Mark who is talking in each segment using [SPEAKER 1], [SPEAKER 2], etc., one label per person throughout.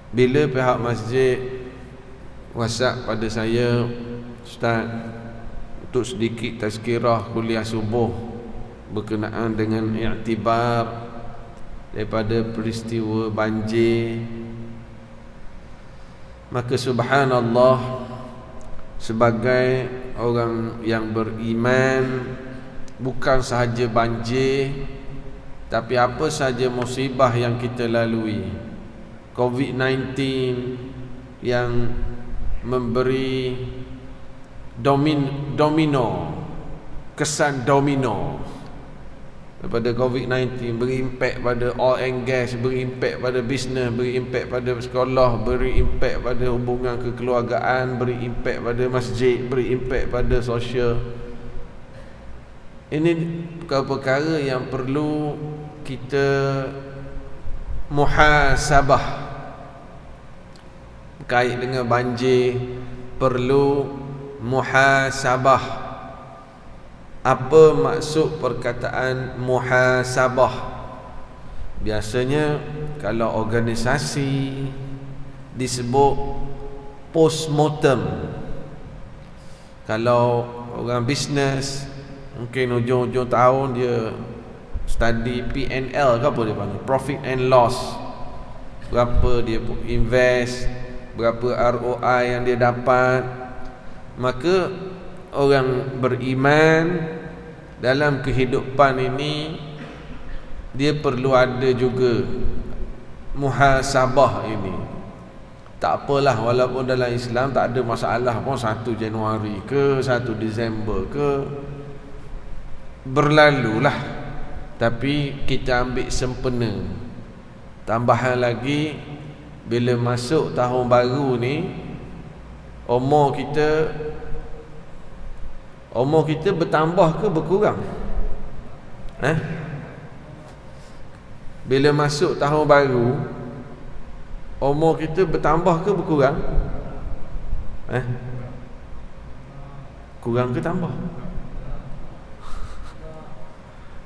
[SPEAKER 1] Bila pihak masjid WhatsApp pada saya, Ustaz, untuk sedikit tazkirah kuliah subuh berkenaan dengan i'tibar daripada peristiwa banjir, maka subhanallah, sebagai orang yang beriman, bukan sahaja banjir, tapi apa sahaja musibah yang kita lalui, COVID-19 yang memberi kesan domino daripada COVID-19, beri impak pada oil and gas, beri impak pada bisnes, beri impak pada sekolah, beri impak pada hubungan kekeluargaan, beri impak pada masjid, beri impak pada sosial. Ini perkara-perkara yang perlu kita muhasabah. Berkait dengan banjir, perlu muhasabah. Apa maksud perkataan muhasabah? Biasanya kalau organisasi disebut postmortem. Kalau orang bisnes, mungkin hujung-hujung tahun dia study P&L ke apa dia panggil, profit and loss. Berapa dia invest, berapa ROI yang dia dapat. Maka orang beriman dalam kehidupan ini, dia perlu ada juga muhasabah ini. Tak apalah, walaupun dalam Islam tak ada masalah pun 1 Januari ke 1 Disember ke, berlalulah. Tapi kita ambil sempena. Tambahan lagi, bila masuk tahun baru ni, umur kita bertambah ke berkurang? Bila masuk tahun baru, umur kita bertambah ke berkurang? Kurang ke tambah?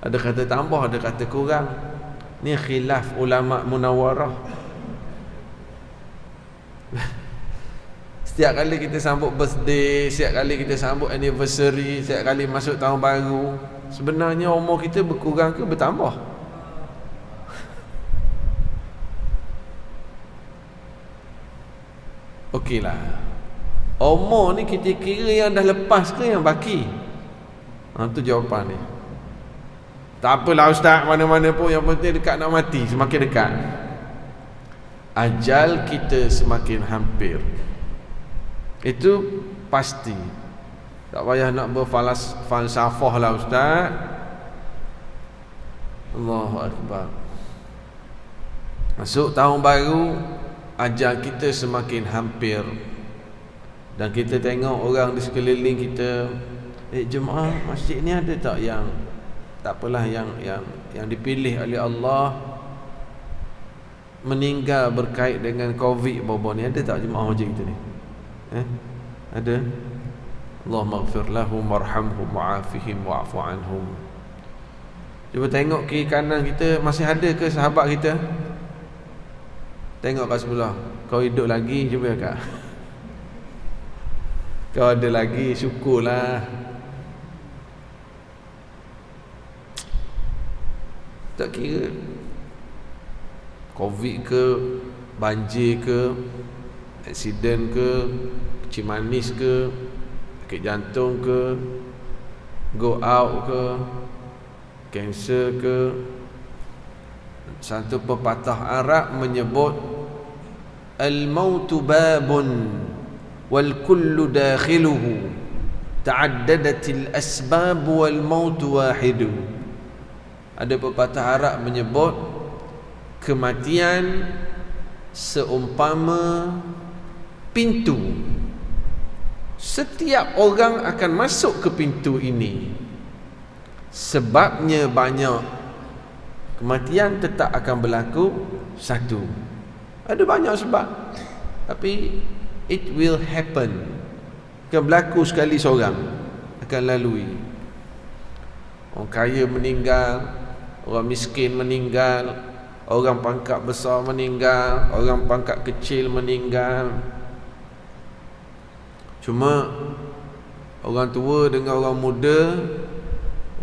[SPEAKER 1] Ada kata tambah, ada kata kurang. Ni khilaf ulama munawarah. Setiap kali kita sambut birthday, setiap kali kita sambut anniversary, setiap kali masuk tahun baru, sebenarnya umur kita berkurang ke bertambah? Okeylah, umur ni kita kira yang dah lepas ke yang baki? Itu jawapan ni. Tak apalah Ustaz, mana-mana pun, yang penting dekat nak mati, semakin dekat. Ajal kita semakin hampir. Itu pasti. Tak payah nak berfalsafah lah Ustaz. Allahu Akbar. Masuk tahun baru, ajal kita semakin hampir. Dan kita tengok orang di sekeliling kita, jemaah masjid ni ada tak yang, tak apalah, yang dipilih oleh Allah meninggal berkait dengan COVID bawah ni, ada tak jemaah haji kita ni? Ada? Allahumma ighfir lahum warhamhum wa'afihim wa'fu anhum. Cuba tengok kiri kanan kita, masih ada ke sahabat kita? Tengok kat sebelah, kau hidup lagi, cuba kak. Kau ada lagi, syukurlah. Tak kira COVID ke, banjir ke, aksiden ke, kecil manis ke, sakit jantung ke, go out ke, kanser ke. Satu pepatah Arab menyebut, al-mautu babun wal kullu dakhiluhu, ta'addadatil asbab wal mautu wahidu. Ada pepatah Arab menyebut, kematian seumpama pintu. Setiap orang akan masuk ke pintu ini. Sebabnya banyak. Kematian tetap akan berlaku satu. Ada banyak sebab, tapi it will happen. Akan berlaku sekali seorang, akan lalui. Orang kaya meninggal, orang miskin meninggal, orang pangkat besar meninggal, orang pangkat kecil meninggal. Cuma orang tua dengan orang muda,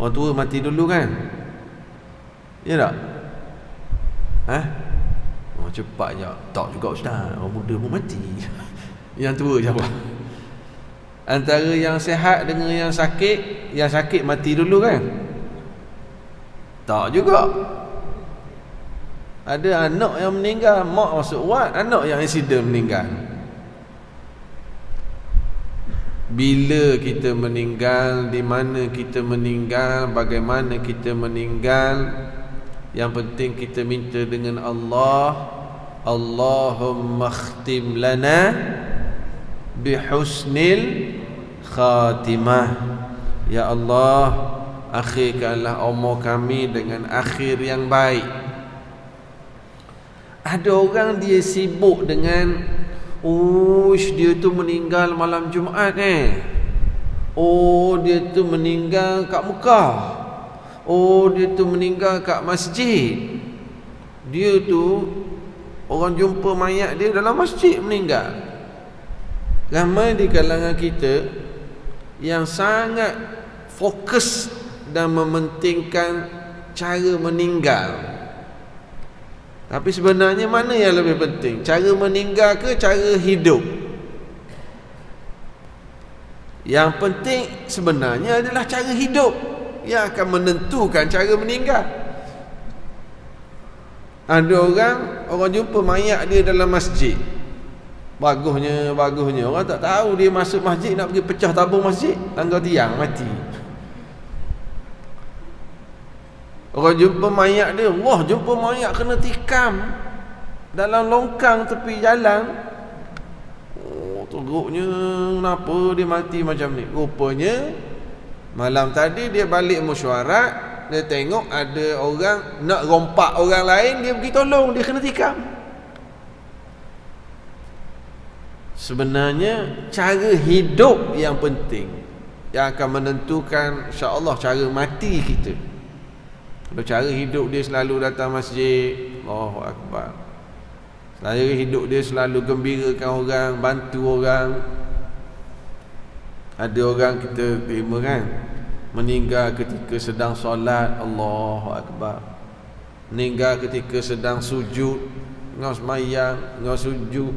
[SPEAKER 1] orang tua mati dulu kan? Ya tak? Oh, cepat je. Tak juga ustaz, orang muda pun mati. Yang tua siapa? Antara yang sihat dengan yang sakit mati dulu kan? Tak juga. Ada anak yang meninggal, mak masuk wad, anak yang accident meninggal. Bila kita meninggal, di mana kita meninggal, bagaimana kita meninggal, yang penting kita minta dengan Allah, Allahumma khtim lana bihusnil khatimah. Ya Allah, akhirkanlah umur kami dengan akhir yang baik. Ada orang dia sibuk dengan dia tu meninggal malam Jumaat dia tu meninggal kat Mekah. Dia tu meninggal kat masjid. Dia tu orang jumpa mayat dia dalam masjid meninggal. Ramai di kalangan kita yang sangat fokus dan mementingkan cara meninggal. Tapi sebenarnya mana yang lebih penting? Cara meninggal ke cara hidup? Yang penting sebenarnya adalah cara hidup yang akan menentukan cara meninggal. Ada orang jumpa mayat dia dalam masjid. Bagusnya orang tak tahu dia masuk masjid nak pergi pecah tabung masjid, langgar tiang mati. Orang jumpa mayat dia, wah jumpa mayat kena tikam dalam longkang tepi jalan. Teruknya kenapa dia mati macam ni? Rupanya malam tadi dia balik mesyuarat, dia tengok ada orang nak rompak orang lain, dia pergi tolong, dia kena tikam. Sebenarnya cara hidup yang penting, yang akan menentukan insya-Allah cara mati kita. Kalau cara hidup dia selalu datang masjid, Allahu Akbar. Cara hidup dia selalu gembirakan orang, bantu orang. Ada orang kita terima kan, meninggal ketika sedang solat, Allahu Akbar. Meninggal ketika sedang sujud, tengah sembahyang, tengah sujud,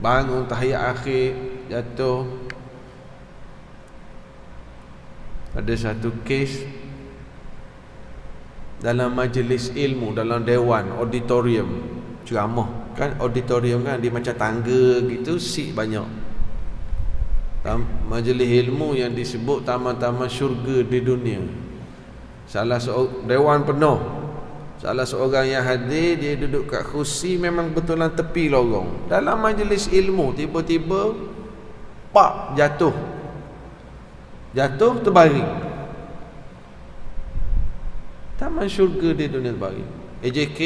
[SPEAKER 1] bangun tahiyat akhir, jatuh. Ada satu kes dalam majlis ilmu, dalam dewan, auditorium, ceramah kan, auditorium kan dia macam tangga gitu, seat banyak. Majlis ilmu yang disebut taman-taman syurga di dunia. Dewan penuh. Salah seorang yang hadir, dia duduk kat kursi memang betulan tepi lorong. Dalam majlis ilmu tiba-tiba jatuh terbaring. Taman syurga di dunia terbaring. AJK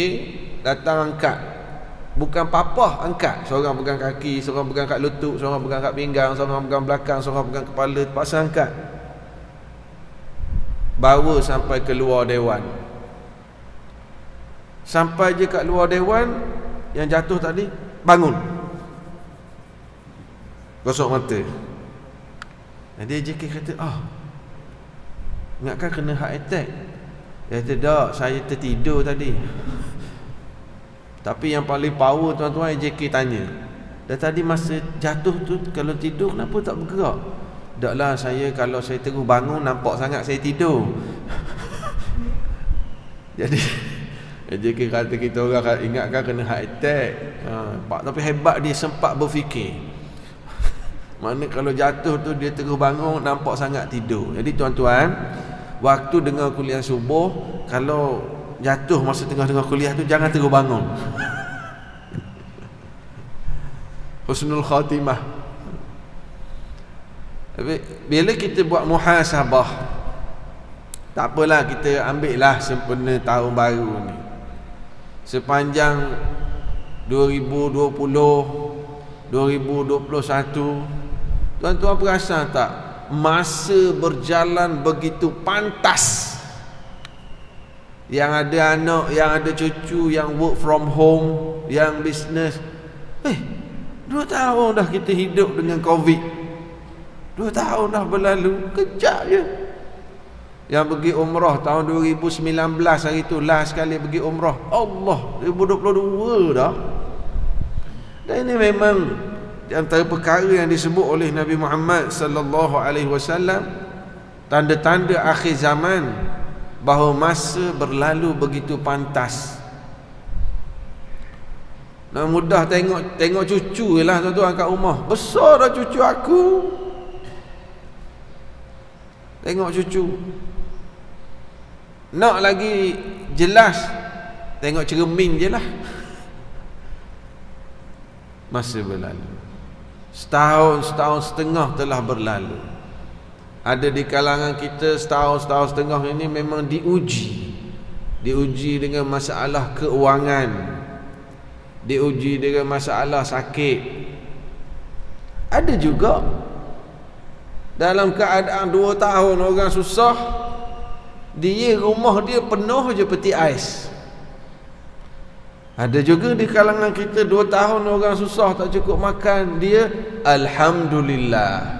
[SPEAKER 1] datang angkat. Bukan papah angkat. Seorang pegang kaki, seorang pegang kat lutut, seorang pegang kat pinggang, seorang pegang belakang, seorang pegang kepala, terpaksa angkat. Bawa sampai ke luar dewan. Sampai je kat luar dewan, yang jatuh tadi bangun. Gosok mata. Jadi AJK kata, ingatkan kena heart attack? Dia kata, tak, saya tertidur tadi. Tapi yang paling power tuan-tuan, AJK tanya, dah tadi masa jatuh tu kalau tidur kenapa tak bergerak? Taklah, kalau saya terus bangun nampak sangat saya tidur. Jadi AJK kata kita orang ingatkan kena heart attack. Tapi hebat dia sempat berfikir. Mana kalau jatuh tu dia terus bangun nampak sangat tidur. Jadi tuan-tuan, waktu dengar kuliah subuh, kalau jatuh masa tengah-tengah kuliah tu jangan terus bangun. Husnul khatimah. Tapi bila kita buat muhasabah, tak apalah, kita ambillah sempena tahun baru ni. Sepanjang 2020, 2021, tuan-tuan perasan tak, masa berjalan begitu pantas. yang ada anak, yang ada cucu, yang work from home, yang business. 2 tahun dah kita hidup dengan COVID. 2 tahun dah berlalu, kejap je. Yang pergi umrah tahun 2019 hari tu, last sekali pergi umrah, Allah, 2022 dah. Dan ini memang di antara perkara yang disebut oleh Nabi Muhammad sallallahu alaihi wasallam, tanda-tanda akhir zaman, bahawa masa berlalu begitu pantas. Nak mudah tengok cucu je lah tuan-tuan kat rumah. Besar dah cucu aku. Tengok cucu. Nak lagi jelas, tengok cermin je lah. Masa berlalu. Setahun setengah telah berlalu. Ada di kalangan kita setahun setengah ini memang diuji dengan masalah keuangan, diuji dengan masalah sakit. Ada juga dalam keadaan 2 tahun orang susah, rumah dia penuh je peti ais. Ada juga di kalangan kita 2 tahun orang susah tak cukup makan, dia alhamdulillah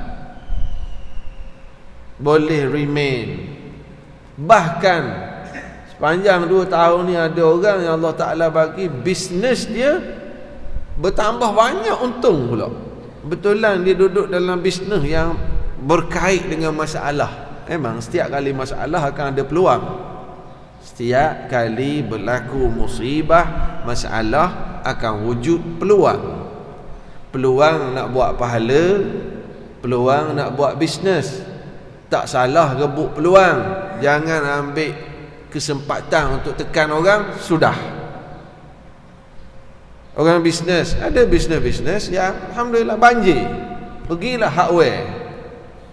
[SPEAKER 1] boleh remain. Bahkan sepanjang 2 tahun ni ada orang yang Allah Ta'ala bagi bisnes dia bertambah banyak untung pula. Betulan dia duduk dalam bisnes yang berkait dengan masalah. Memang setiap kali masalah akan ada peluang. Setiap kali berlaku musibah, masalah, akan wujud peluang. Peluang nak buat pahala, peluang nak buat bisnes. Tak salah rebut peluang. Jangan ambil kesempatan untuk tekan orang. Sudah. Orang bisnes, ada bisnes yang alhamdulillah banjir. Pergilah hardware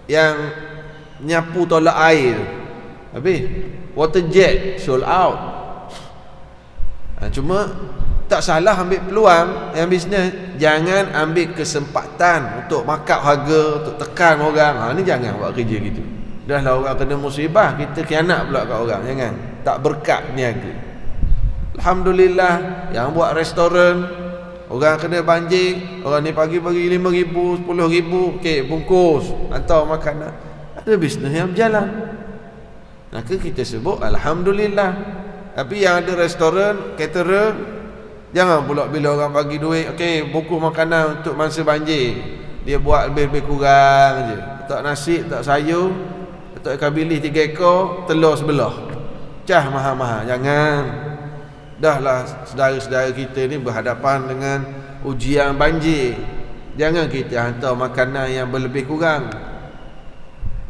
[SPEAKER 1] yang nyapu tolak air, habis water jet sold out. Cuma tak salah ambil peluang yang bisnes. Jangan ambil kesempatan untuk markup harga, untuk tekan orang. Ni jangan buat kerja gitu. Dah lah orang kena musibah, kita khianat pula kat orang. Jangan. Tak berkat niaga. Alhamdulillah, yang buat restoran, orang kena banjir, orang ni pagi bagi 5,000, 10,000, okey, bungkus, hantar makanan. Ada bisnes yang berjalan. Maka kita sebut alhamdulillah. Tapi yang ada restoran, caterer, jangan pula bila orang bagi duit, okey, bungkus makanan untuk masa banjir, dia buat lebih-lebih kurang je. Tak nasi, tak sayur, tak ikan bilis 3 ekor, telur sebelah. Cah mahal-mahal. Jangan. Dahlah saudara-saudara kita ni berhadapan dengan ujian banjir. Jangan kita hantar makanan yang berlebih kurang.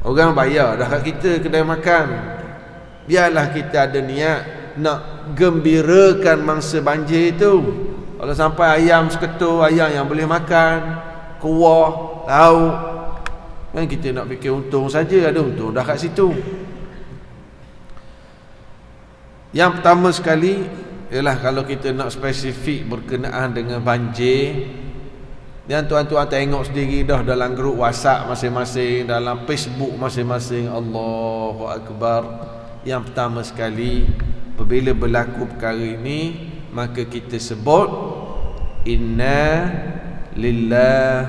[SPEAKER 1] Orang bayar dah kat kita kedai makan. Biarlah kita ada niat nak gembirakan mangsa banjir itu. Kalau sampai ayam seketul, ayam yang boleh makan, kuah, lauk, kan kita nak fikir untung saja. Ada untung dah kat situ. Yang pertama sekali ialah kalau kita nak spesifik berkenaan dengan banjir, dan tuan-tuan tengok sendiri dah dalam grup WhatsApp masing-masing, dalam Facebook masing-masing. Allahu Akbar. Yang pertama sekali, apabila berlaku perkara ini, maka kita sebut inna lillah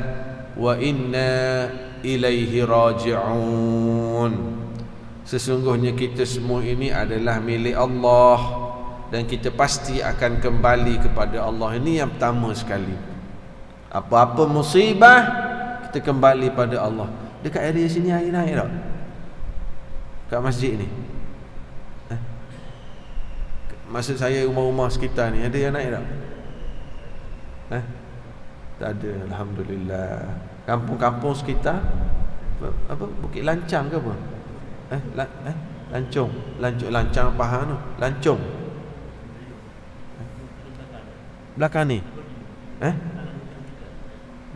[SPEAKER 1] wa inna ilaihi raji'un. Sesungguhnya kita semua ini adalah milik Allah, dan kita pasti akan kembali kepada Allah. Ini yang pertama sekali. Apa-apa musibah, kita kembali pada Allah. Dekat area sini air naik tak? Kat masjid ni. Maksud saya rumah-rumah sekitar ni, ada yang naik tak? Tak ada, alhamdulillah. Kampung-kampung sekitar apa? Bukit Lancang ke apa? Lancang Pahang tu. Lancung. Belakang ni.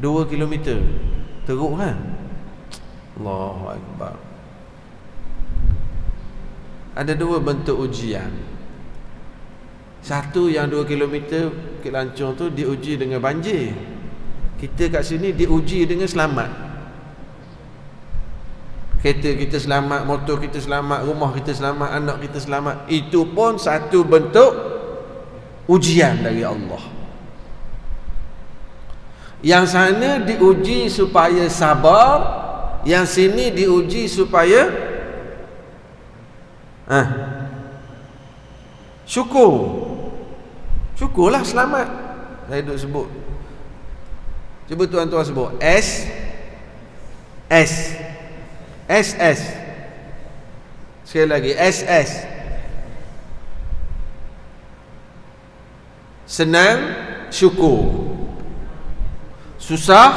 [SPEAKER 1] 2 kilometer. Teruk kan? Allahu Akbar. Ada 2 bentuk ujian. Satu yang 2 kilometer Bukit Lancung tu diuji dengan banjir. Kita kat sini diuji dengan selamat. kereta kita selamat, motor kita selamat, rumah kita selamat, anak kita selamat. Itu pun satu bentuk ujian dari Allah. Yang sana diuji supaya sabar, yang sini diuji supaya syukur. Syukurlah selamat. Saya duk sebut. Cuba tuan-tuan sebut S sekali lagi SS. Senang, syukur. Susah,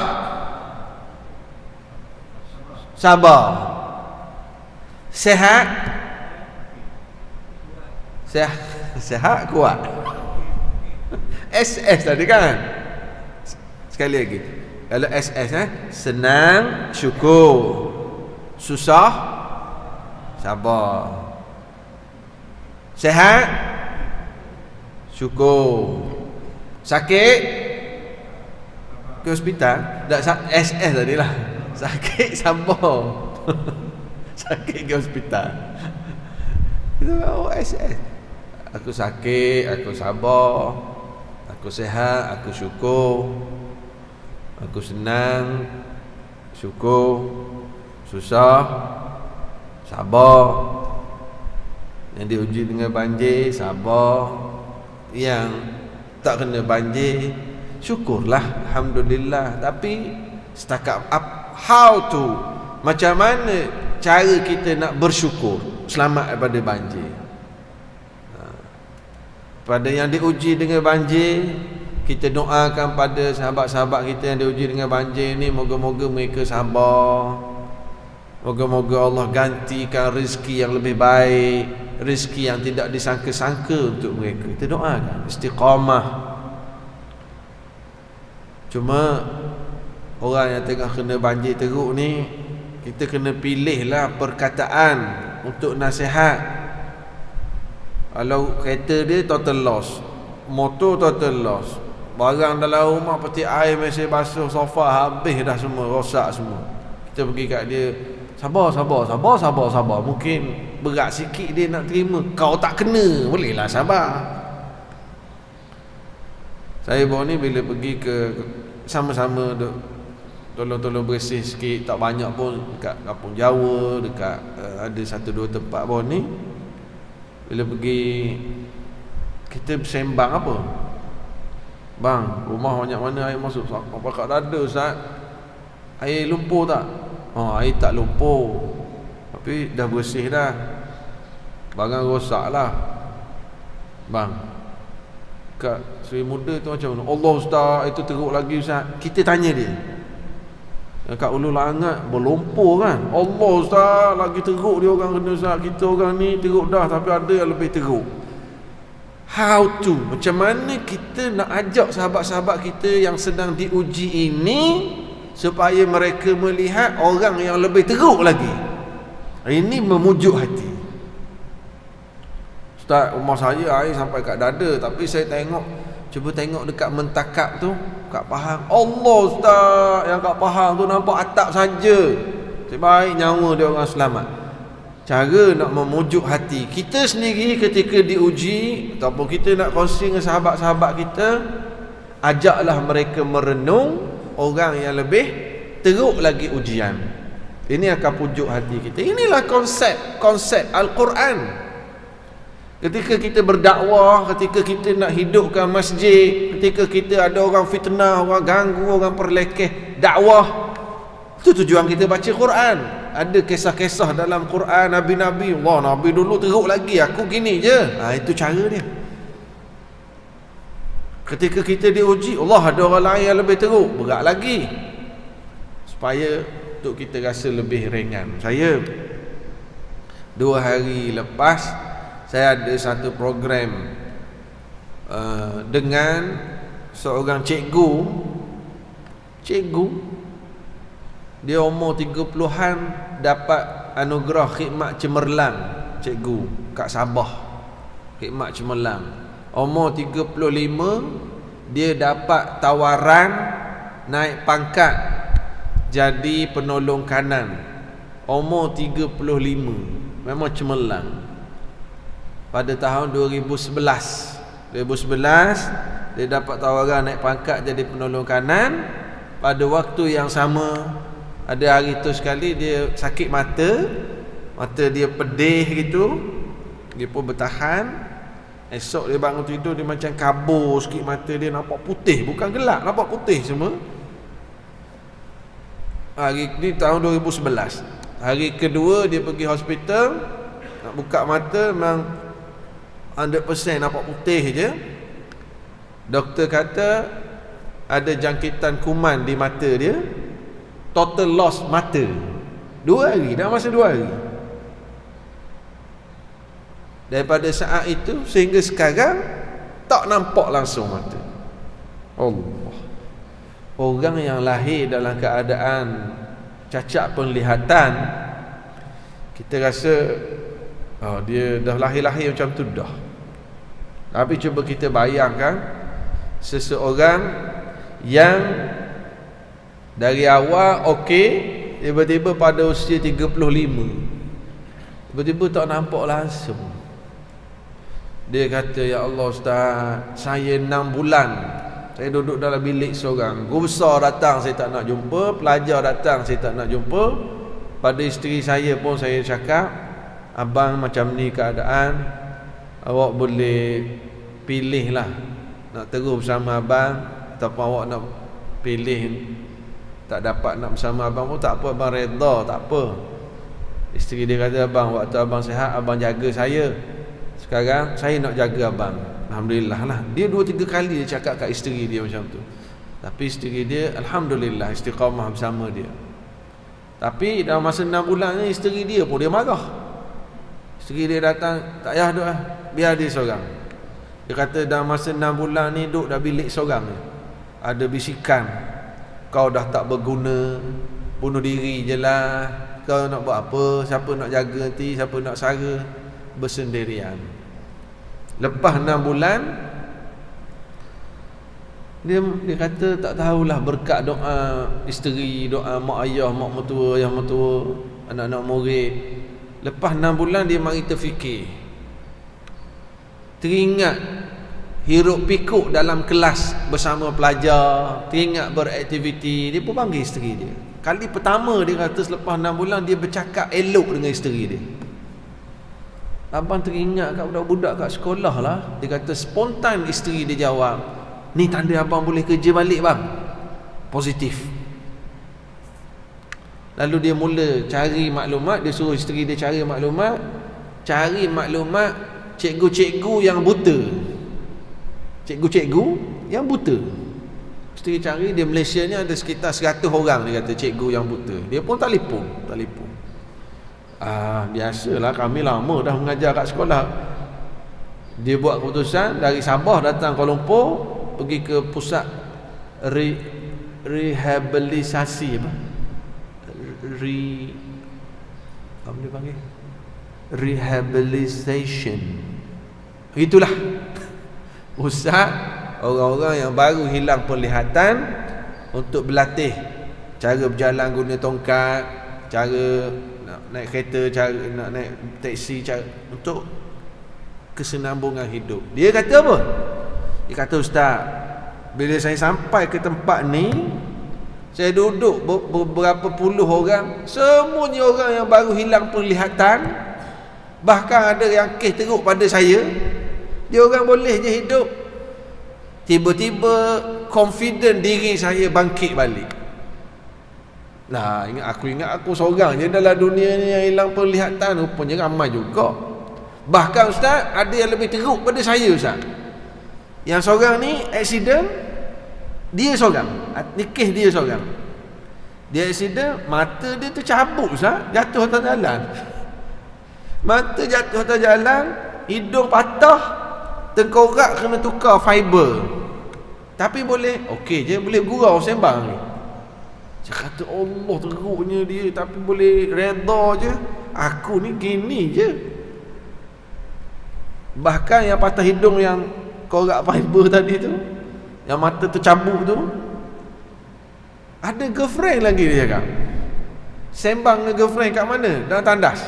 [SPEAKER 1] sabar. Sehat, sehat kuat. SS tadi kan. Sekali lagi. Kalau SS senang, syukur. Susah, sabar. Sehat, syukur. Sakit, ke hospital. Tak, SS tadi lah. Sakit, sabar. Sakit, ke hospital. Itu SS. Aku sakit, aku sabar. Aku sehat, aku syukur. Aku senang, syukur. Susah, sabar. Yang diuji dengan banjir, sabar. Yang tak kena banjir, syukurlah, alhamdulillah. Tapi setakat how to, macam mana cara kita nak bersyukur selamat daripada banjir. Pada yang diuji dengan banjir, kita doakan pada sahabat-sahabat kita yang diuji dengan banjir ni, moga-moga mereka sabar. Moga-moga Allah gantikan rezeki yang lebih baik, rezeki yang tidak disangka-sangka untuk mereka. Kita doakan istiqamah. Cuma orang yang tengah kena banjir teruk ni, kita kena pilihlah perkataan untuk nasihat. Kalau kereta dia total loss, motor total loss, barang dalam rumah peti air masih basuh, sofa habis dah semua, rosak semua. Kita pergi kat dia, sabar. Mungkin berat sikit dia nak terima. Kau tak kena, bolehlah sabar. Saya baru ni bila pergi ke sama-sama tolong-tolong bersih sikit, tak banyak pun, dekat Kampung Jawa, dekat ada 1-2 tempat baru ni. Bila pergi, kita bersembang apa? Bang, rumah banyak mana air masuk? Apa kat dada Ustaz? Air lumpur tak? Air tak lumpur, tapi dah bersih dah. Barang rosak lah. Bang, kat Seri Muda tu macam mana? Allah Ustaz, itu teruk lagi Ustaz. Kita tanya dia. Kat Ulu Langat berlumpur kan? Allah Ustaz, lagi teruk dia orang kena Ustaz. Kita orang ni teruk dah, tapi ada yang lebih teruk. How to, macam mana kita nak ajak sahabat-sahabat kita yang sedang diuji ini supaya mereka melihat orang yang lebih teruk lagi. Ini memujuk hati. Ustaz, rumah saya air sampai kat dada, tapi saya cuba tengok dekat mentakap tu, kat Pahang. Allah Ustaz, yang kat Pahang tu nampak atap saja. Sebaik nyawa dia orang selamat. Cara nak memujuk hati kita sendiri ketika diuji, ataupun kita nak kongsi dengan sahabat-sahabat kita, ajaklah mereka merenung orang yang lebih teruk lagi ujian. Ini akan pujuk hati kita. Inilah konsep Al-Quran. Ketika kita berdakwah, ketika kita nak hidupkan masjid, ketika kita ada orang fitnah, orang ganggu, orang perlekeh dakwah, itu tujuan kita baca Quran. Ada kisah-kisah dalam Quran Nabi-Nabi. Allah, Nabi dulu teruk lagi, aku gini je. Itu cara dia. Ketika kita diuji, Allah ada orang lain yang lebih teruk, berat lagi, supaya untuk kita rasa lebih ringan. Saya 2 hari lepas, saya ada satu program dengan seorang cikgu. Dia umur 30-an, dapat anugerah khidmat cemerlang. Cikgu kat Sabah, khidmat cemerlang. Umur 35, dia dapat tawaran naik pangkat jadi penolong kanan umur 35, memang cemerlang. Pada tahun 2011 dia dapat tawaran naik pangkat jadi penolong kanan. Pada waktu yang sama, ada hari tu sekali dia sakit mata dia pedih gitu. Dia pun bertahan. Esok dia bangun tidur, dia macam kabur sikit, mata dia nampak putih, bukan gelap, nampak putih semua. Hari ni tahun 2011. Hari kedua dia pergi hospital, nak buka mata memang 100% nampak putih je. Doktor kata ada jangkitan kuman di mata dia, total loss mata 2 hari, dalam masa 2 hari. Daripada saat itu sehingga sekarang tak nampak langsung mata. Allah. Orang yang lahir dalam keadaan cacat penglihatan, kita rasa dia dah lahir-lahir macam tu dah. Tapi cuba kita bayangkan seseorang yang dari awal okey, tiba-tiba pada usia 35 tiba-tiba tak nampak langsung. Dia kata, ya Allah Ustaz, saya 6 bulan saya duduk dalam bilik seorang. Guru besar datang saya tak nak jumpa, pelajar datang saya tak nak jumpa. Pada isteri saya pun saya cakap, abang macam ni keadaan, awak boleh pilih lah, nak terus bersama abang ataupun awak nak pilih tak dapat nak bersama abang pun tak apa, abang redha, tak apa. Isteri dia kata, abang waktu abang sihat abang jaga saya, sekarang saya nak jaga abang. Alhamdulillah lah. Dia 2-3 kali dia cakap kat isteri dia macam tu. Tapi isteri dia alhamdulillah istiqamah bersama dia. Tapi dalam masa 6 bulan ni isteri dia pun dia marah. Isteri dia datang, tak payah duk lah, biar dia seorang. Dia kata dalam masa 6 bulan ni duduk dah bilik seorang ni, ada bisikan, kau dah tak berguna, bunuh diri je lah, kau nak buat apa, siapa nak jaga nanti, siapa nak sara, bersendirian. Lepas 6 bulan dia kata tak tahulah, berkat doa isteri, doa mak ayah, mak mertua, ayah mertua, anak-anak murid. Lepas 6 bulan dia mari terfikir, teringat hirup pikuk dalam kelas bersama pelajar, teringat beraktiviti. Dia pun panggil isteri dia. Kali pertama dia kata selepas 6 bulan dia bercakap elok dengan isteri dia. Abang teringat kat budak-budak kat sekolah lah. Dia kata spontan isteri dia jawab, ni tanda abang boleh kerja balik bang. Positif. Lalu dia mula cari maklumat. Dia suruh isteri dia cari maklumat. Cari maklumat cikgu-cikgu yang buta. Cikgu-cikgu yang buta. Isteri cari, dia Malaysia ni ada sekitar 100 orang dia kata cikgu yang buta. Dia pun telefon. Biasalah, kami lama dah mengajar kat sekolah. Dia buat keputusan dari Sabah datang Kuala Lumpur, pergi ke pusat rehabilitasi apa dia panggil, rehabilitation, itulah pusat orang-orang yang baru hilang penglihatan untuk berlatih cara berjalan guna tongkat, cara nak naik kereta, cara nak naik teksi, cara untuk kesenambungan hidup. Dia kata apa? Dia kata, Ustaz, bila saya sampai ke tempat ni, saya duduk beberapa puluh orang, semuanya orang yang baru hilang penglihatan, bahkan ada yang kes teruk pada saya. Dia orang boleh je hidup. Tiba-tiba confident diri saya bangkit balik. Nah, ingat aku seorang je dalam dunia ni yang hilang penglihatan. Rupanya ramai juga. Bahkan Ustaz, ada yang lebih teruk pada saya Ustaz. Yang seorang ni accident, dia seorang, ni kes dia seorang. Dia accident, mata dia tercabut Ustaz, jatuh atas jalan. Mata jatuh atas jalan, hidung patah, tengkorak kena tukar fiber. Tapi boleh, okey je, boleh gurau sembang ni. Saya kata, Allah teruknya dia, tapi boleh redha je. Aku ni gini je. Bahkan yang patah hidung, yang korak fiber tadi tu, yang mata tercabut tu, ada girlfriend lagi dia cakap. Sembang dengan girlfriend kat mana? Dalam tandas.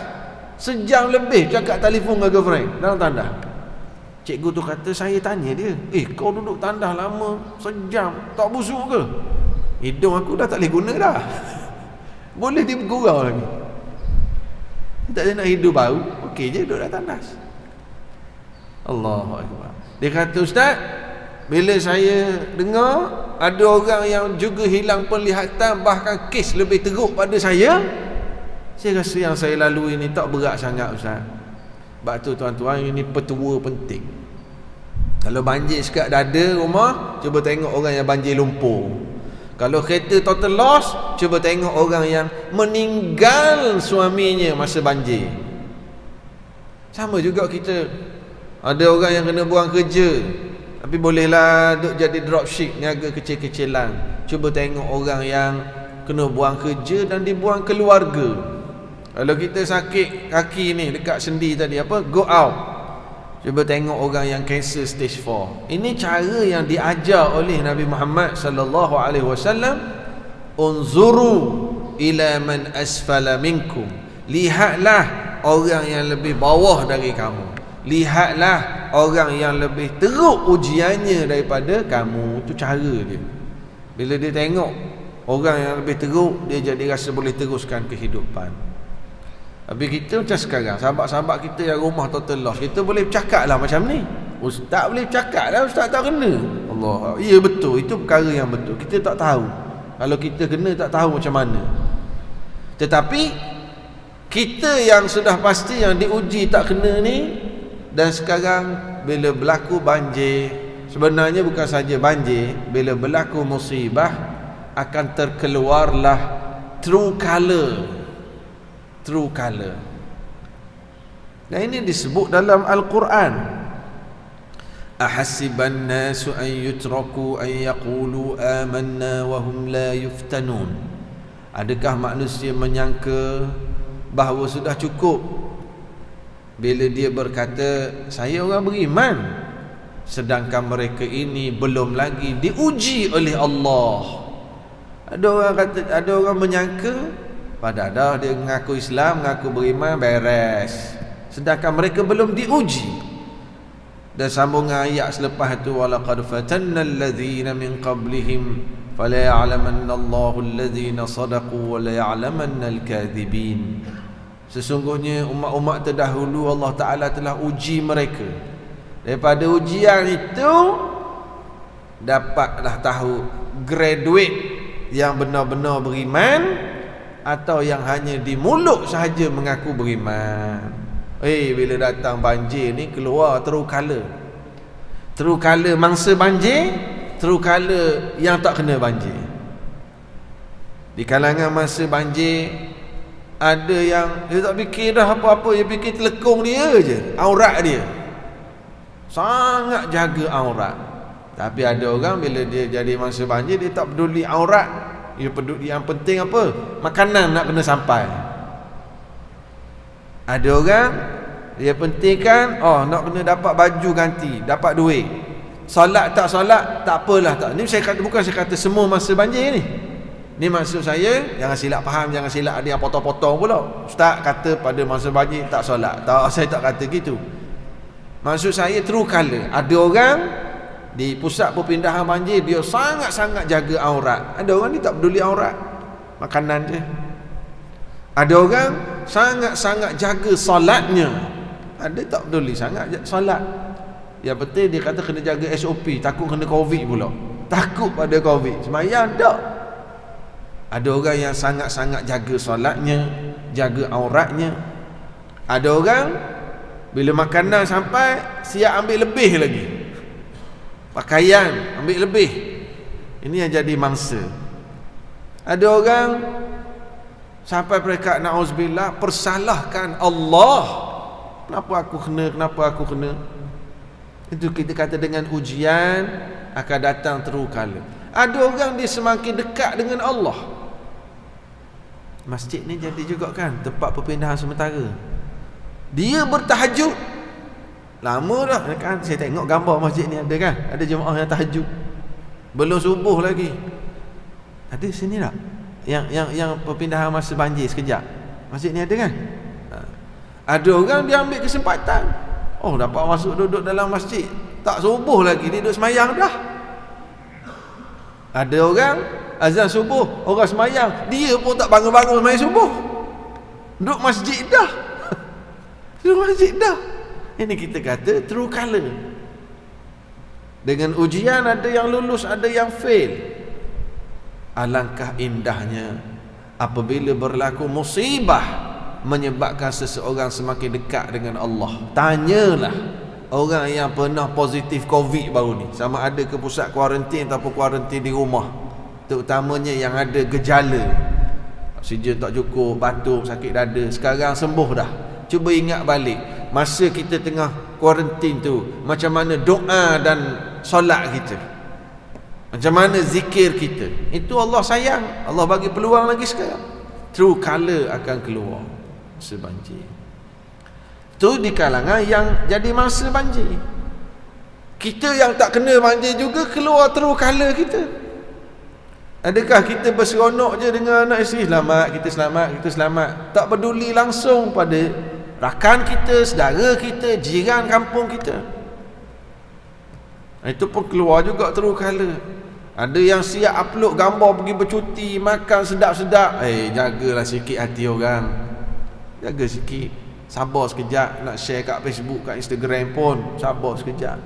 [SPEAKER 1] Sejam lebih cakap telefon dengan girlfriend dalam tandas. Cikgu tu kata, saya tanya dia, kau duduk tandas lama sejam, tak busuk ke? Hidung aku dah tak boleh guna dah. Boleh dia bergurau lagi. Tak ada nak hidup baru, okey je duduk dalam tandas. Allahu Akbar. Dia kata, ustaz, bila saya dengar ada orang yang juga hilang penglihatan, bahkan kes lebih teruk pada saya rasa yang saya lalui ini tak berat sangat, ustaz. Sebab tu tuan-tuan, ini petua penting. Kalau banjir sekat dada rumah, cuba tengok orang yang banjir lumpur. Kalau kereta total loss, cuba tengok orang yang meninggal suaminya masa banjir. Sama juga kita. Ada orang yang kena buang kerja, tapi bolehlah duk jadi dropship, niaga kecil-kecilan. Cuba tengok orang yang kena buang kerja dan dibuang keluarga. Kalau kita sakit kaki ni dekat sendi tadi, apa, go out, cuba tengok orang yang cancer stage 4. Ini cara yang diajar oleh Nabi Muhammad sallallahu alaihi wasallam. Unzuru ila man asfala minkum. Lihatlah orang yang lebih bawah dari kamu. Lihatlah orang yang lebih teruk ujiannya daripada kamu. Itu cara dia. Bila dia tengok orang yang lebih teruk, dia jadi rasa boleh teruskan kehidupan. Tapi kita macam sekarang, sahabat-sahabat kita yang rumah total loss, kita boleh bercakap lah macam ni. Ustaz boleh bercakap lah, ustaz tak kena. Allah, ya betul, itu perkara yang betul. Kita tak tahu. Kalau kita kena, tak tahu macam mana. Tetapi kita yang sudah pasti yang diuji tak kena ni, dan sekarang bila berlaku banjir, sebenarnya bukan saja banjir, bila berlaku musibah akan terkeluarlah true color. True color. Dan ini disebut dalam Al-Quran. Ahasiban nasu an yutraku an yaqulu amanna wa hum la yuftanun. Adakah manusia menyangka bahawa sudah cukup bila dia berkata saya orang beriman, sedangkan mereka ini belum lagi diuji oleh Allah. Ada orang menyangka padahal dia mengaku Islam, mengaku beriman, beres, sedangkan mereka belum diuji. Dan sambungan ayat selepas itu, walaqad fatanna alladhina min qablihim fala ya'lamanna Allahu alladhina sadaqu wa la ya'lamanna al-kadhibin. Sesungguhnya umat-umat terdahulu Allah Ta'ala telah uji mereka. Daripada ujian itu dapatlah tahu graduate yang benar-benar beriman atau yang hanya di mulut sahaja mengaku beriman. Bila datang banjir ni, keluar true color. True color mangsa banjir, true color yang tak kena banjir. Di kalangan masa banjir, ada yang dia tak fikir dah apa-apa, dia fikir telekung dia je, aurat dia. Sangat jaga aurat. Tapi ada orang bila dia jadi masa banjir, dia tak peduli aurat. Dia peduli yang penting apa? Makanan nak kena sampai. Ada orang dia pentingkan nak kena dapat baju ganti, dapat duit. Solat tak solat tak apalah, tak. Ni saya kata, bukan saya kata semua masa banjir ni. Ni maksud saya, jangan silap faham, jangan silap ada yang potong-potong pula. Ustaz kata pada masa banjir tak solat. Tak, saya tak kata gitu. Maksud saya true color. Ada orang di pusat perpindahan banjir, dia sangat-sangat jaga aurat. Ada orang ni tak peduli aurat, makanan je. Ada orang sangat-sangat jaga solatnya, ada tak peduli sangat solat. Yang penting dia kata kena jaga SOP, takut kena COVID pula. Takut pada COVID, semayang tak. Ada orang yang sangat-sangat jaga solatnya, jaga auratnya. Ada orang bila makanan sampai, siap ambil lebih lagi. Pakaian ambil lebih. Ini yang jadi mangsa. Ada orang sampai peringkat na'uzubillah persalahkan Allah. Kenapa aku kena? Itu kita kata dengan ujian akan datang true color. Ada orang dia semakin dekat dengan Allah. Masjid ni jadi juga kan tempat perpindahan sementara. Dia bertahajud. Lama dah kan saya tengok gambar masjid ni, ada kan, ada jemaah yang tahajud belum subuh lagi. Ada sini tak? yang perpindahan masa banjir sekejap. Masjid ni ada kan? Ada orang dia ambil kesempatan. Oh, dapat masuk duduk dalam masjid. Tak subuh lagi dia duduk semayang dah. Ada orang azan subuh, orang semayang, dia pun tak bangun-bangun semayang subuh. Duduk masjid dah. Duduk masjid dah. Ini kita kata true color. Dengan ujian ada yang lulus, ada yang fail. Alangkah indahnya apabila berlaku musibah menyebabkan seseorang semakin dekat dengan Allah. Tanyalah orang yang pernah positif COVID baru ni, sama ada ke pusat kuarantin ataupun kuarantin di rumah, terutamanya yang ada gejala oksigen tak cukup, batuk, sakit dada, sekarang sembuh dah. Cuba ingat balik masa kita tengah kuarantin tu, macam mana doa dan solat kita, macam mana zikir kita. Itu Allah sayang, Allah bagi peluang lagi sekarang. True color akan keluar masa banjir. Tu di kalangan yang jadi masa banjir. Kita yang tak kena banjir juga keluar true color kita. Adakah kita berseronok je dengan anak isteri, selamat, kita selamat, kita selamat, tak peduli langsung pada rakan kita, saudara kita, jiran kampung kita. Itu pun keluar juga true color. Ada yang siap upload gambar pergi bercuti, makan sedap-sedap. Jagalah sikit hati orang. Jaga sikit. Sabar sekejap. Nak share kat Facebook, kat Instagram pun sabar sekejap.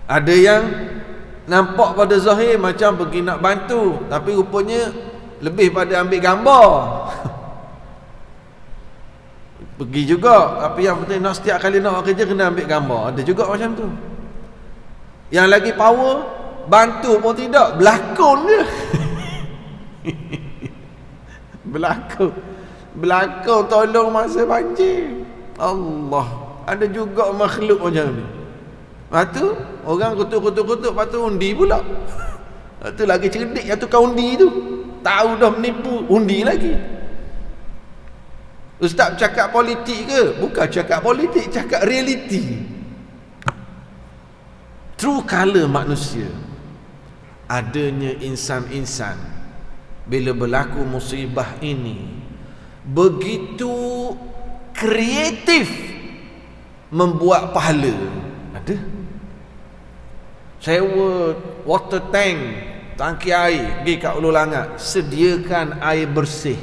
[SPEAKER 1] Ada yang nampak pada zahir macam pergi nak bantu, tapi rupanya lebih pada ambil gambar. Pergi juga, tapi yang penting nak setiap kali nak buat kerja kena ambil gambar. Ada juga macam tu. Yang lagi power, bantu pun tidak, berlakon je. Berlakon tolong masa banjir. Allah, ada juga makhluk macam ni. Lepas tu orang kutuk-kutuk, lepas tu undi pula. Lepas tu lagi cerdik yang tukar undi tu, tahu dah menipu, undi lagi. Ustaz cakap politik ke? Bukan cakap politik, cakap realiti. True color manusia, adanya insan-insan bila berlaku musibah ini begitu kreatif membuat pahala. Ada sewa water tank, tangki air, pergi kat Ulu Langat, sediakan air bersih.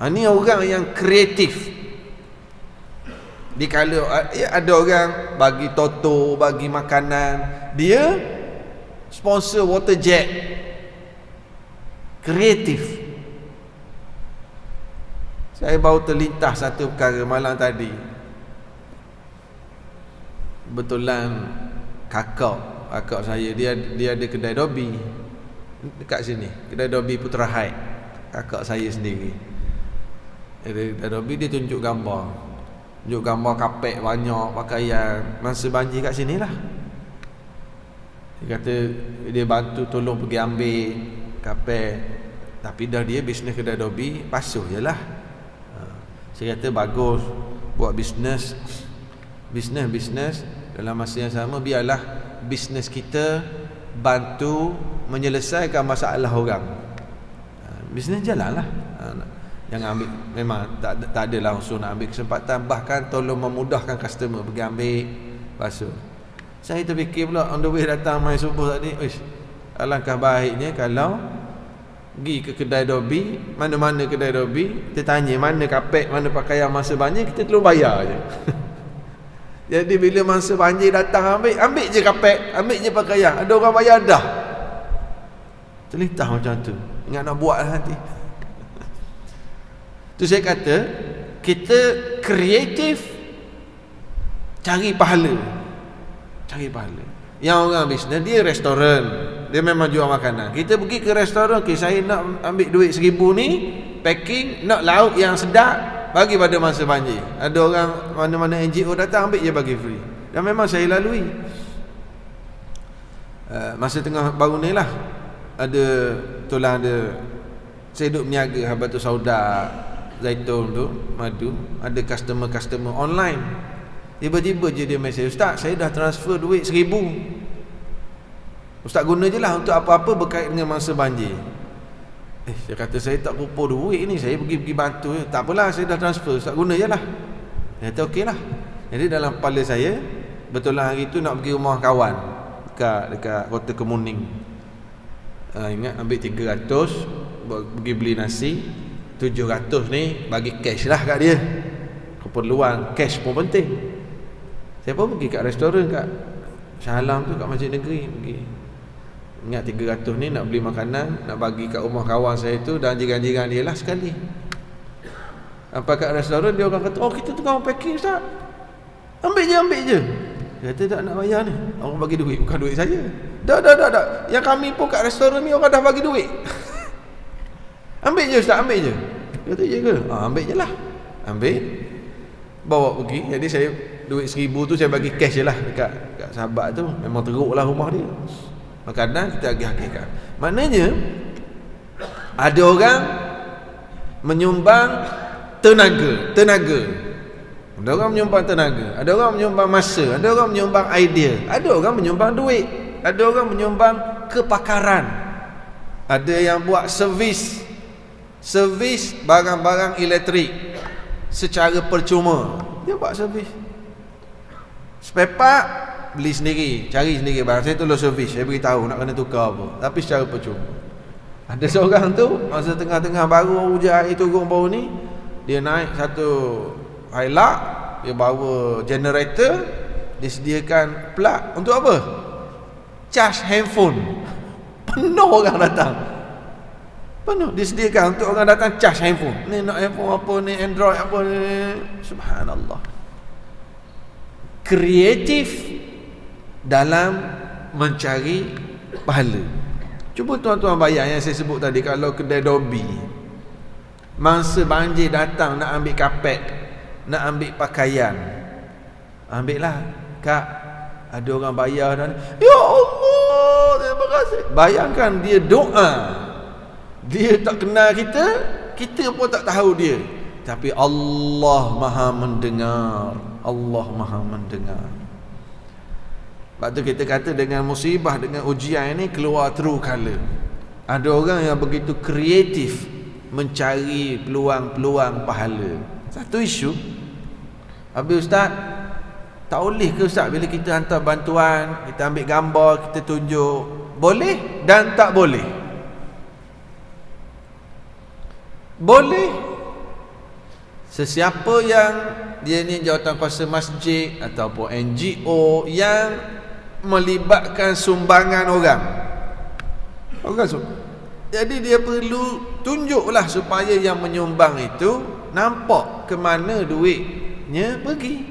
[SPEAKER 1] Ini orang yang kreatif. Dikala ada orang bagi toto, bagi makanan, dia sponsor water jet. Kreatif. Saya baru terlintas satu perkara malam tadi. Betulan kakak saya, dia ada kedai dobi dekat sini, kedai dobi Putra Haid, kakak saya sendiri. Kedai dobi, dia tunjuk gambar kapek banyak, pakaian masa banjir kat sini lah. Dia kata dia bantu tolong pergi ambil kapek, tapi dah dia bisnes kedai dobi, basuh je lah. Saya kata bagus, buat bisnes dalam masa yang sama biarlah bisnes kita bantu menyelesaikan masalah orang. Bisnes jalan lah. Jangan ambil, memang tak adalah unsur nak ambil kesempatan, bahkan tolong memudahkan customer pergi ambil basuh. Saya terfikir pula on the way datang mai subuh tadi, alangkah baiknya kalau pergi ke kedai dobi, mana-mana kedai dobi, kita tanya mana kapek, mana pakaian masa banjir, kita tolong bayar je. Jadi bila masa banjir datang, ambil je kapek, ambil je pakaian, ada orang bayar dah. Terlintas macam tu, ingat nak buat lah nanti. Tu saya kata, kita kreatif cari pahala. Yang orang bisnes, dia restoran, dia memang jual makanan. Kita pergi ke restoran, saya nak ambil duit 1,000 ni, packing, nak lauk yang sedap, bagi pada masa banjir. Ada orang mana-mana NGO datang, ambil je bagi free. Dan memang saya lalui. Masa tengah baru ni lah, saya duduk meniaga Habatus Sauda, zaitun tu, madu, ada customer online. Tiba-tiba je dia mesej, Ustaz, saya dah transfer duit 1,000. Ustaz guna je lah untuk apa-apa berkait dengan masa banjir. Dia kata saya tak kumpul duit ni, saya pergi bantu. Tak apalah, saya dah transfer, Ustaz guna je lah. Dia kata okey lah. Jadi dalam kepala saya, betul lah hari tu nak pergi rumah kawan dekat Kota Kemuning. Ingat ambil 300 pergi beli nasi, 700 ni bagi cash lah kat dia. Keperluan cash pun penting. Saya pun pergi kat restoran kat Shah Alam tu, kat Masjid Negeri pergi. Ingat 300 ni nak beli makanan, nak bagi kat rumah kawan saya tu dan jiran-jiran dia lah sekali. Sampai kat restoran, dia orang kata, oh kita tengah packing Ustaz, ambil je. Dia kata tak nak bayar ni, orang bagi duit, bukan duit saya. Dah. Yang kami pun kat restoran ni orang dah bagi duit. Ambil je Ustaz, ambil je. Dia kata je ke? Ambil je lah. Ambil, bawa pergi. Jadi saya duit 1000 tu saya bagi cash je lah dekat sahabat tu. Memang teruk lah rumah dia. Kadang kita agih-agihkan. Maknanya ada orang menyumbang tenaga. Ada orang menyumbang tenaga, ada orang menyumbang masa, ada orang menyumbang idea, ada orang menyumbang duit, ada orang menyumbang kepakaran. Ada yang buat servis barang-barang elektrik secara percuma. Dia buat servis. Spare part beli sendiri, cari sendiri barang. Saya tolong servis, saya beritahu nak kena tukar apa, tapi secara percuma. Ada seorang tu masa tengah-tengah baru hujan air turun baru ni, dia naik satu Hilux, dia bawa generator, disediakan plug untuk apa? Charge handphone. Penuh orang datang. Penuh disediakan untuk orang datang charge handphone. Ni nak handphone apa ni, Android apa ni. Subhanallah. Kreatif dalam mencari pahala. Cuba tuan-tuan bayang yang saya sebut tadi. Kalau kedai Dobi, masa banjir datang nak ambil kapet, nak ambil pakaian, ambil lah kak, ada orang bayar dan ya Allah terima kasih. Bayangkan dia doa, dia tak kenal kita, kita pun tak tahu dia, tapi Allah Maha mendengar. Allah Maha mendengar. Sebab tu kita kata dengan musibah, dengan ujian ini keluar true color. Ada orang yang begitu kreatif mencari peluang-peluang pahala. Satu isu, habis Ustaz, tak boleh ke Ustaz bila kita hantar bantuan, kita ambil gambar, kita tunjuk? Boleh dan tak boleh. Boleh. Sesiapa yang dia ni jawatankuasa masjid ataupun NGO yang melibatkan sumbangan orang, jadi dia perlu tunjuklah supaya yang menyumbang itu nampak ke mana duitnya pergi.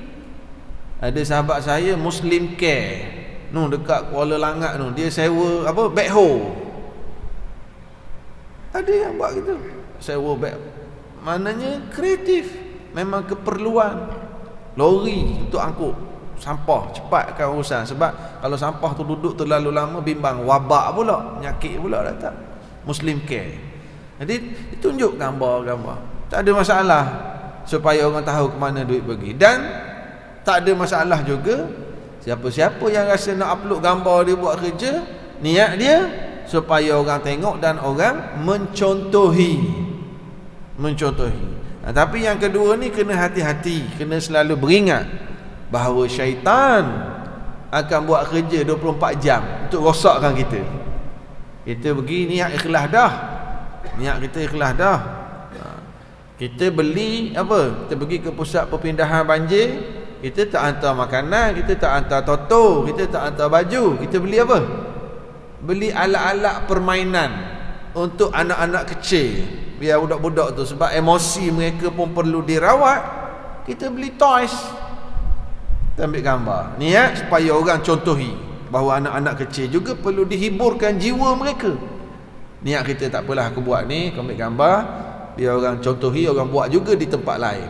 [SPEAKER 1] Ada sahabat saya Muslim Care dekat Kuala Langat dia sewa apa, backhoe. Ada yang buat gitu, sewa back. Maknanya kreatif, memang keperluan. Lori untuk angkut sampah, cepatkan urusan. Sebab kalau sampah tu duduk terlalu lama, bimbang wabak pula, penyakit pula datang. Muslim Care. Jadi ditunjuk gambar-gambar, tak ada masalah, supaya orang tahu ke mana duit pergi. Dan tak ada masalah juga siapa-siapa yang rasa nak upload gambar dia buat kerja, niat dia supaya orang tengok dan orang mencontohi. Tapi yang kedua ni kena hati-hati, kena selalu beringat bahawa syaitan akan buat kerja 24 jam untuk rosakkan kita. Kita pergi niat ikhlas dah, niat kita ikhlas dah. Kita beli apa? Kita pergi ke pusat perpindahan banjir, kita tak hantar makanan, kita tak hantar toto, kita tak hantar baju. Kita beli apa? Beli alat-alat permainan untuk anak-anak kecil, biar budak-budak tu, sebab emosi mereka pun perlu dirawat. Kita beli toys, kita ambil gambar, niat supaya orang contohi bahawa anak-anak kecil juga perlu dihiburkan jiwa mereka. Niat kita tak apalah, aku buat ni, aku ambil gambar, biar orang contohi, orang buat juga di tempat lain.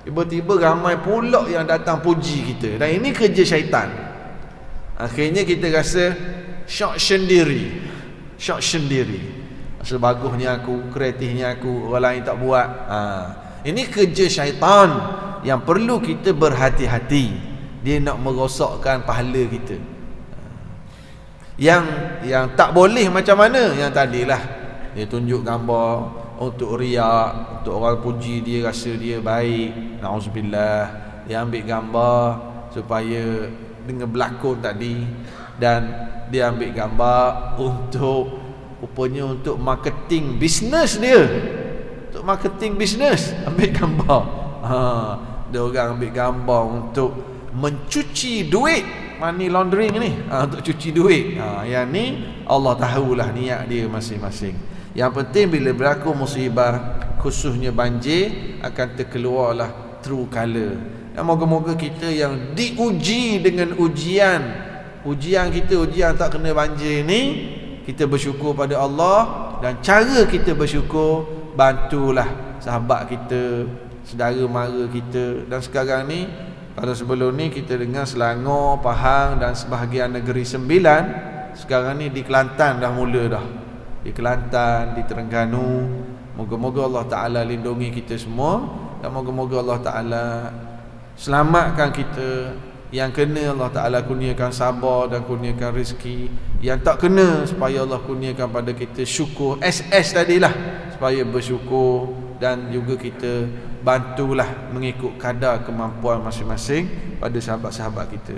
[SPEAKER 1] Tiba-tiba ramai pula yang datang puji kita, dan ini kerja syaitan. Akhirnya kita rasa syok sendiri. Rasa bagusnya aku, kreatifnya aku, orang lain tak buat. Ini kerja syaitan yang perlu kita berhati-hati. Dia nak merosakkan pahala kita. Yang tak boleh macam mana? Yang tadilah, dia tunjuk gambar untuk riak, untuk orang puji dia, rasa dia baik, na'udzubillah. Dia ambil gambar supaya dengan berlakon tadi, dan dia ambil gambar untuk rupanya untuk marketing bisnes dia. Untuk marketing bisnes ambil gambar. Dia orang ambil gambar untuk mencuci duit, money laundering ni, untuk cuci duit. Yang ni Allah tahulah niat dia masing-masing. Yang penting bila berlaku musibah, khususnya banjir, akan terkeluarlah true color. Dan moga-moga kita yang diuji dengan ujian kita, ujian tak kena banjir ni, kita bersyukur pada Allah. Dan cara kita bersyukur, bantulah sahabat kita, saudara mara kita. Dan sekarang ni, pada sebelum ni kita dengar Selangor, Pahang dan sebahagian negeri Sembilan. Sekarang ni di Kelantan dah mula dah. Di Kelantan, di Terengganu. Moga-moga Allah Ta'ala lindungi kita semua. Dan moga-moga Allah Ta'ala selamatkan kita. Yang kena Allah Ta'ala kurniakan sabar dan kurniakan rezeki. Yang tak kena, supaya Allah kurniakan pada kita syukur. SS tadilah, supaya bersyukur. Dan juga kita bantulah mengikut kadar kemampuan masing-masing pada sahabat-sahabat kita.